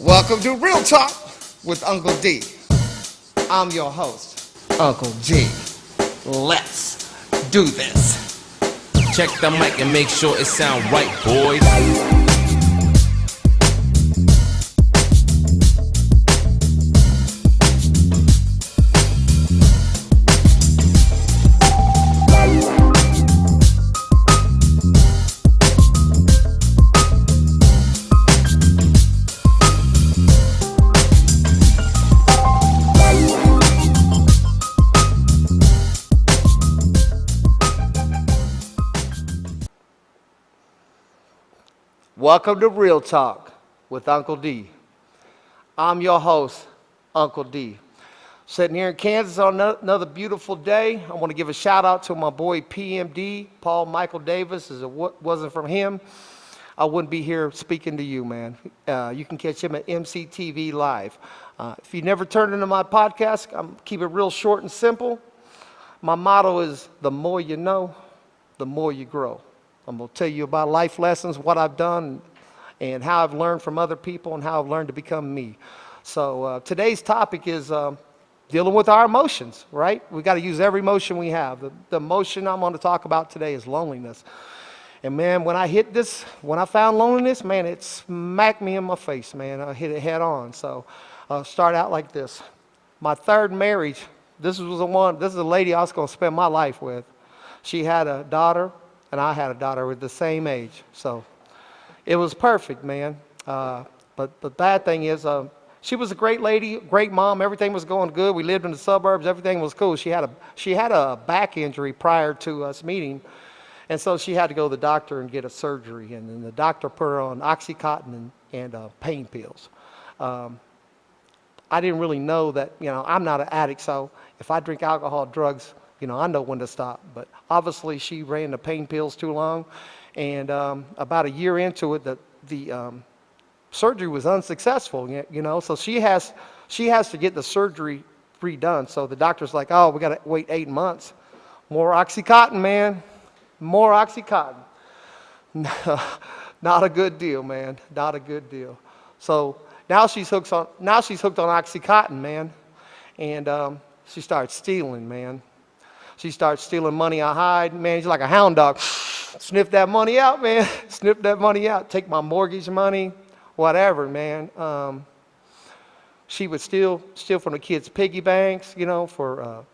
Welcome to Real Talk with Uncle D. I'm your host, Uncle D. Let's do this. Check the mic and make sure it sound right, boys. Welcome to Real Talk with Uncle D. I'm your host, Uncle D. Sitting here in Kansas on another beautiful day. I want to give a shout out to my boy PMD, Paul Michael Davis. As it wasn't from him, I wouldn't be here speaking to you, man. You can catch him at MCTV Live. If you never turned into my podcast, I'm keep it real short and simple. My motto is, the more you know, the more you grow. I'm going to tell you about life lessons, what I've done, and how I've learned from other people and how I've learned to become me. So today's topic is dealing with our emotions, right? We got to use every emotion we have. The emotion I'm going to talk about today is loneliness. And man, when I found loneliness, man, it smacked me in my face, man. I hit it head on. So I'll start out like this. My third marriage, this is a lady I was going to spend my life with. She had a daughter, and I had a daughter with the same age. So it was perfect, man. But the bad thing is, she was a great lady, great mom. Everything was going good. We lived in the suburbs. Everything was cool. She had a back injury prior to us meeting. And so she had to go to the doctor and get a surgery. And then the doctor put her on OXYCOTIN and pain pills. I didn't really know that, I'm not an addict. So if I drink alcohol, drugs, I know when to stop. But obviously she ran the pain pills too long. And about a year into it, the surgery was unsuccessful, So she has to get the surgery redone. So the doctor's like, oh, we got to wait 8 months. More OxyContin, man. More OxyContin. Not a good deal, man. Not a good deal. So now she's hooked on OxyContin, man. And she starts stealing, man. She starts stealing money I hide. Man, she's like a hound dog. Sniff that money out, man. Sniff that money out. Take my mortgage money, whatever, man. She would steal from the kids' piggy banks, for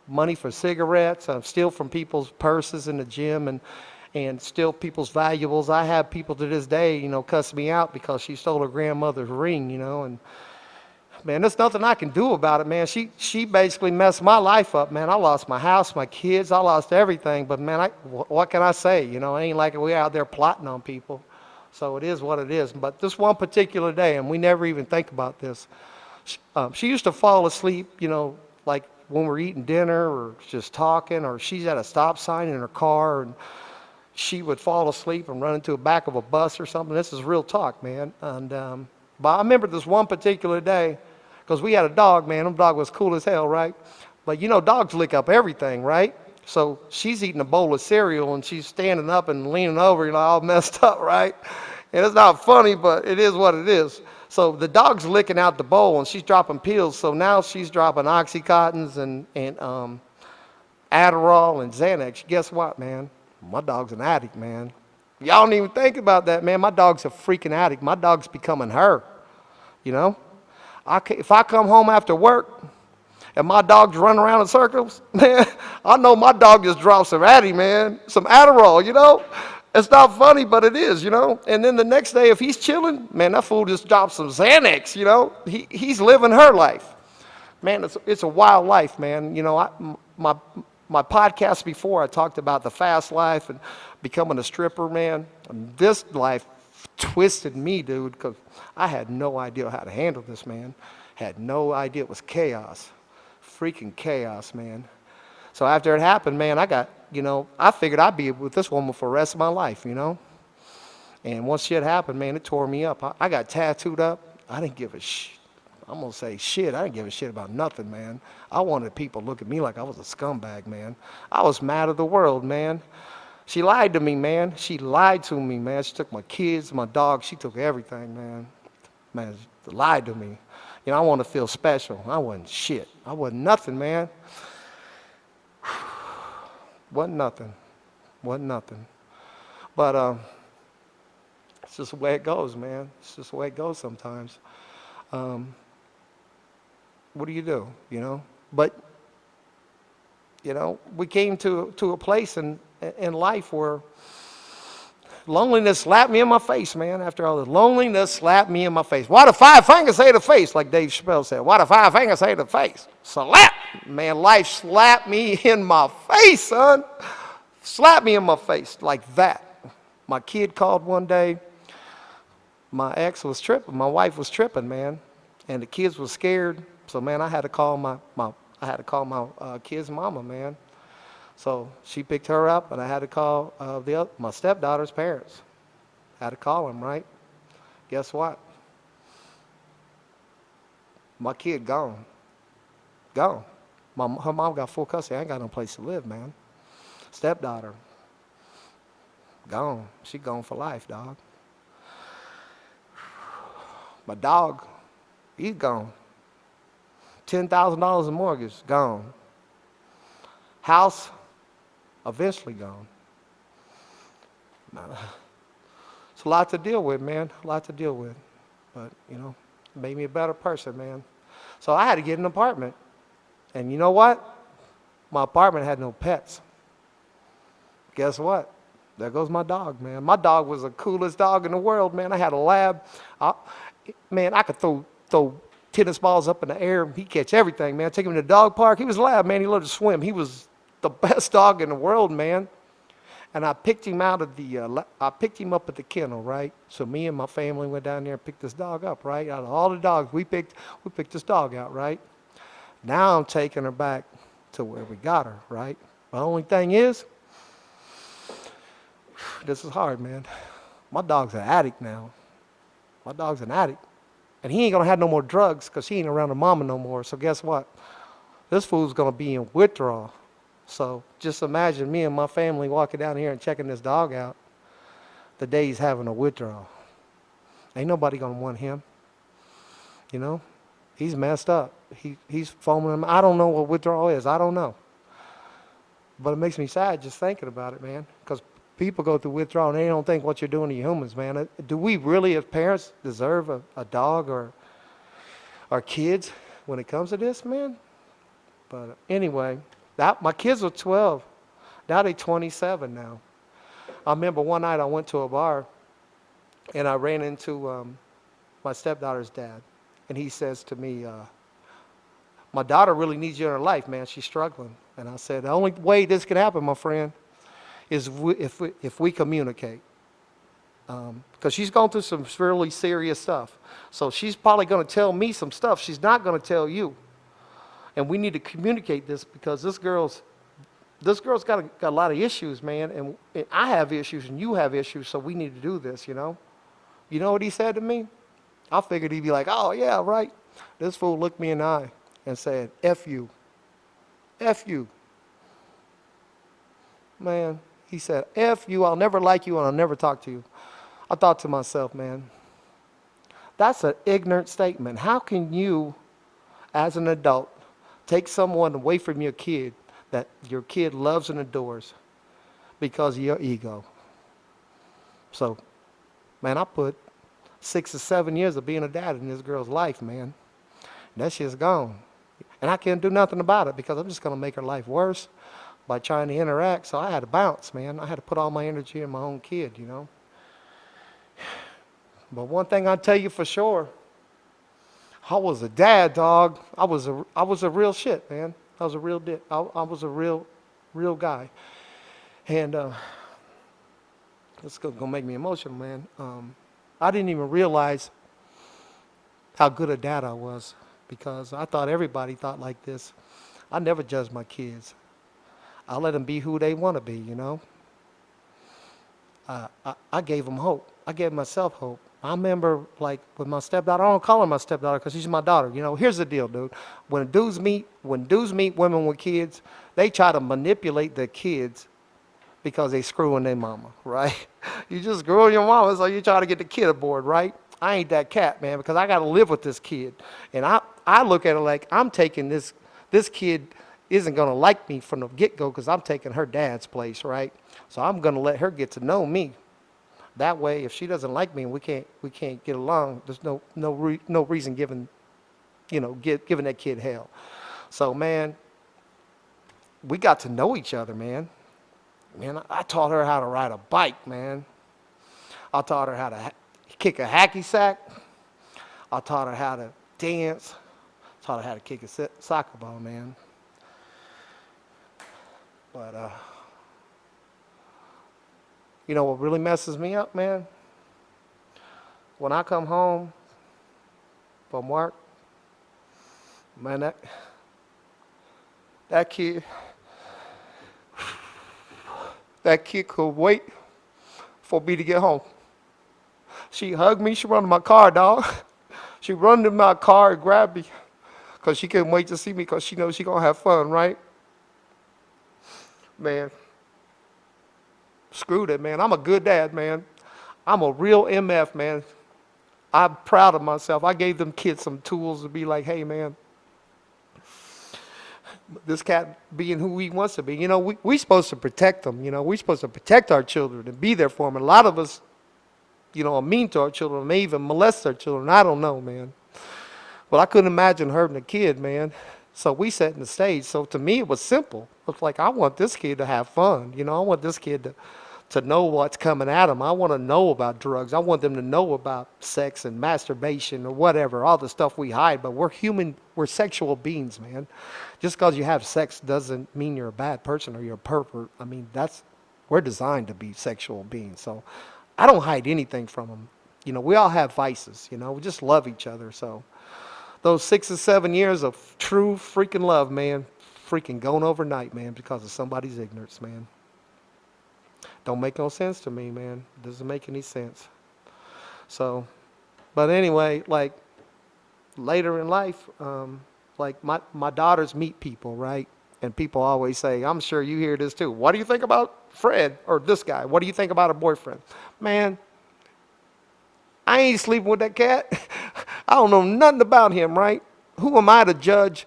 money for cigarettes. Steal from people's purses in the gym and steal people's valuables. I have people to this day, cuss me out because she stole her grandmother's ring, and man, there's nothing I can do about it, man. She basically messed my life up, man. I lost my house, my kids, I lost everything. But man, what can I say? It ain't like we're out there plotting on people. So it is what it is. But this one particular day, and we never even think about this, she used to fall asleep, like when we're eating dinner or just talking, or she's at a stop sign in her car, and she would fall asleep and run into the back of a bus or something. This is real talk, man. And but I remember this one particular day, because we had a dog, man. The dog was cool as hell, right? But dogs lick up everything, right? So she's eating a bowl of cereal and she's standing up and leaning over, all messed up, right? And it's not funny, but it is what it is. So the dog's licking out the bowl and she's dropping pills. So now she's dropping Oxycontins and Adderall and Xanax. Guess what, man? My dog's an addict, man. Y'all don't even think about that, man. My dog's a freaking addict. My dog's becoming her, If I come home after work and my dog's running around in circles, man, I know my dog just dropped some Addy, man. Some Adderall, It's not funny, but it is, And then the next day, if he's chilling, man, that fool just dropped some Xanax, He's living her life. Man, it's a wild life, man. My podcast before, I talked about the fast life and becoming a stripper, man. And this life twisted me, dude, because I had no idea how to handle this, man. Had no idea. It was chaos. Freaking chaos, man. So after it happened, man, I figured I'd be with this woman for the rest of my life, And once shit happened, man, it tore me up. I got tattooed up. I didn't give a shit. I'm going to say shit. I didn't give a shit about nothing, man. I wanted people to look at me like I was a scumbag, man. I was mad at the world, man. She lied to me, man. She lied to me, man. She took my kids, my dog. She took everything, man. Man, lied to me. You know, I want to feel special. I wasn't shit. I wasn't nothing, man. Wasn't nothing. Wasn't nothing. But it's just the way it goes, man. It's just the way it goes sometimes. What do? You know? But, you know, we came to a place in life where loneliness slapped me in my face, man. After all this, loneliness slapped me in my face. Why do five fingers say to face, like Dave Chappelle said? Why do five fingers say to face? Slap! Man, life slapped me in my face, son. Slapped me in my face like that. My kid called one day. My ex was tripping. My wife was tripping, man. And the kids were scared. So, man, I had to call my kid's mama, man. So she picked her up, and I had to call my stepdaughter's parents. I had to call them, right? Guess what? My kid gone. Gone. Her mom got full custody. I ain't got no place to live, man. Stepdaughter. Gone. She gone for life, dog. My dog, he's gone. $10,000 in mortgage, gone. House, eventually gone. It's a lot to deal with, man. A lot to deal with. But, you know, it made me a better person, man. So I had to get an apartment. And you know what? My apartment had no pets. Guess what? There goes my dog, man. My dog was the coolest dog in the world, man. I had a lab. Man, I could throw tennis balls up in the air. He'd catch everything, man. Take him to the dog park. He was a lab, man. He loved to swim. He was the best dog in the world, man. And I picked him out of I picked him up at the kennel, right? So me and my family went down there and picked this dog up, right? Out of all the dogs, we picked this dog out, right? Now I'm taking her back to where we got her, right? The only thing is, this is hard, man. My dog's an addict now. My dog's an addict. And he ain't gonna have no more drugs because he ain't around her mama no more. So guess what? This fool's gonna be in withdrawal. So just imagine me and my family walking down here and checking this dog out the day he's having a withdrawal. Ain't nobody gonna want him. You know? He's messed up. He's foaming. I don't know what withdrawal is. I don't know. But it makes me sad just thinking about it, man. Because people go through withdrawal and they don't think what you're doing to humans, man. Do we really, as parents, deserve a dog or our kids when it comes to this, man? But anyway, my kids were 12. Now they're 27 now. I remember one night I went to a bar and I ran into my stepdaughter's dad. And he says to me, my daughter really needs you in her life, man. She's struggling. And I said, the only way this can happen, my friend, is if we communicate. Because she's going through some really serious stuff. So she's probably going to tell me some stuff she's not going to tell you. And we need to communicate this because this girl's got a lot of issues, man. And I have issues and you have issues, so we need to do this, you know. You know what he said to me? I figured he'd be like, oh, yeah, right. This fool looked me in the eye and said, F you. F you. Man, he said, F you, I'll never like you and I'll never talk to you. I thought to myself, man, that's an ignorant statement. How can you, as an adult, take someone away from your kid that your kid loves and adores because of your ego? So, man, I put 6 or 7 years of being a dad in this girl's life, man. And that shit's gone. And I can't do nothing about it because I'm just going to make her life worse by trying to interact. So I had to bounce, man. I had to put all my energy in my own kid, you know. But one thing I'll tell you for sure, I was a dad, dog. I was a real shit, man. I was a real I was a real guy. And it's going to make me emotional, man. I didn't even realize how good a dad I was because I thought everybody thought like this. I never judged my kids. I let them be who they want to be, you know. I gave them hope. I gave myself hope. I remember, like, with my stepdaughter, I don't call her my stepdaughter because she's my daughter. You know, here's the deal, dude. When dudes meet women with kids, they try to manipulate their kids because they screwing their mama, right? You just screwing your mama, so you try to get the kid aboard, right? I ain't that cat, man, because I got to live with this kid. And I look at it like I'm taking this kid isn't going to like me from the get-go because I'm taking her dad's place, right? So I'm going to let her get to know me. That way, if she doesn't like me and we can't get along, there's no reason giving that kid hell. So, man, we got to know each other, man. Man, I taught her how to ride a bike, man. I taught her how to kick a hacky sack. I taught her how to dance. Taught her how to kick a soccer ball, man. But, you know what really messes me up, man? When I come home from work, man, that kid could wait for me to get home. She hugged me. She run to my car, dog. She run to my car and grabbed me because she couldn't wait to see me because she knows she going to have fun, right? Man, screw that, man. I'm a good dad, man. I'm a real MF, man. I'm proud of myself. I gave them kids some tools to be like, hey, man, this cat being who he wants to be. You know, we supposed to protect them. You know, we're supposed to protect our children and be there for them. And a lot of us, you know, are mean to our children, may even molest our children. I don't know, man. But I couldn't imagine hurting a kid, man. So we set in the stage. So to me, it was simple. It was like, I want this kid to have fun. You know, I want this kid to know what's coming at them. I want to know about drugs. I want them to know about sex and masturbation or whatever, all the stuff we hide. But we're human. We're sexual beings, man. Just because you have sex doesn't mean you're a bad person or you're a pervert. I mean, we're designed to be sexual beings. So I don't hide anything from them. You know, we all have vices. You know, we just love each other. So those 6 or 7 years of true freaking love, man, freaking going overnight, man, because of somebody's ignorance, man. Don't make no sense to me, man. Doesn't make any sense. So, but anyway, like later in life, like my daughters meet people, right? And people always say, I'm sure you hear this too. What do you think about Fred or this guy? What do you think about a boyfriend? Man, I ain't sleeping with that cat. I don't know nothing about him, right? Who am I to judge?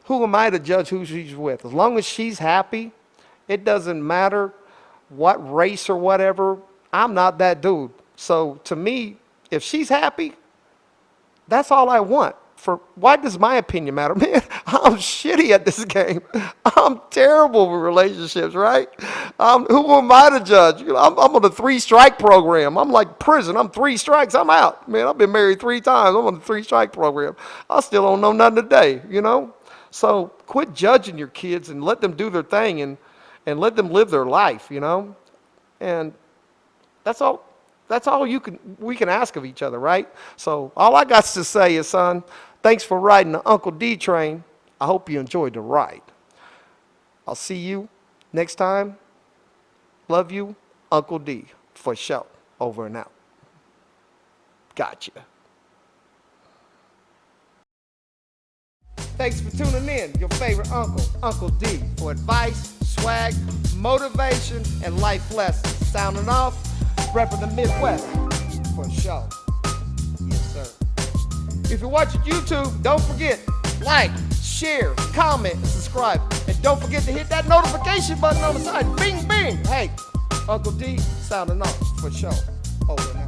Who am I to judge who she's with? As long as she's happy, it doesn't matter what race or whatever. I'm not that dude. So to me, if she's happy, that's all I want. Why does my opinion matter? Man, I'm shitty at this game. I'm terrible with relationships, right? Who am I to judge? You know, I'm on the 3-strike program. I'm like prison. I'm 3 strikes. I'm out. Man, I've been married 3 times. I'm on the 3-strike program. I still don't know nothing today, you know? So quit judging your kids and let them do their thing and let them live their life, you know? And that's all we can ask of each other, right? So all I got to say is, son, thanks for riding the Uncle D train. I hope you enjoyed the ride. I'll see you next time. Love you, Uncle D, for sure. Over and out. Gotcha. Thanks for tuning in. Your favorite uncle, Uncle D, for advice, swag, motivation, and life lessons. Sounding off, repping the Midwest, for sure. Yes, sir. If you're watching YouTube, don't forget, like, share, comment, and subscribe. And don't forget to hit that notification button on the side. Bing, bing. Hey, Uncle D, sounding off, for sure. Over and out.